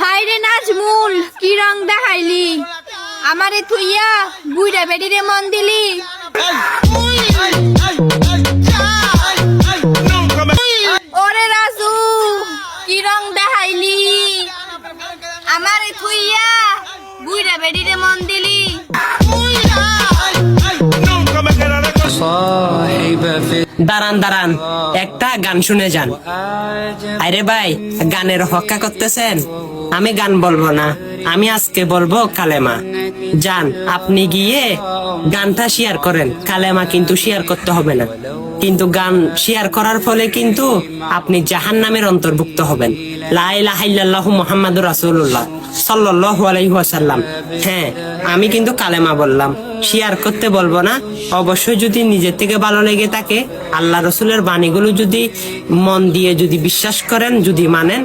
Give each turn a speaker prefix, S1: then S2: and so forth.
S1: হাইরে নাজমুল, কি রং দেখাইলি আমারে থুইয়া বুইড়া বেডিরে মন দিলি। ওরে রাজু, কি রং দেখাইলি আমারে থুইয়া বুইড়া বেডিরে মন দিলি।
S2: দাঁড়ান দাঁড়ান, একটা গান শুনে যান। আরে ভাই, গানের হক্কা করতেছেন? আমি গান বলবো না, আমি আজকে বলবো কালেমা। যান, আপনি গিয়ে গানটা শেয়ার করেন। কালেমা কিন্তু শেয়ার করতে হবে না, কিন্তু গান শেয়ার করার ফলে কিন্তু আপনি জাহান্নামের অন্তর্ভুক্ত হবেন। লা ইলাহা ইল্লাল্লাহু মুহাম্মাদুর রাসূলুল্লাহ সাল্লাল্লাহু আলাইহি ওয়াসাল্লাম। হ্যাঁ, আমি কিন্তু কালেমা বললাম, শেয়ার করতে বলবো না। অবশ্যই যদি নিজের থেকে ভালো লেগে থাকে, আল্লাহ রসুলের বাণীগুলো যদি মন দিয়ে যদি বিশ্বাস করেন, যদি মানেন,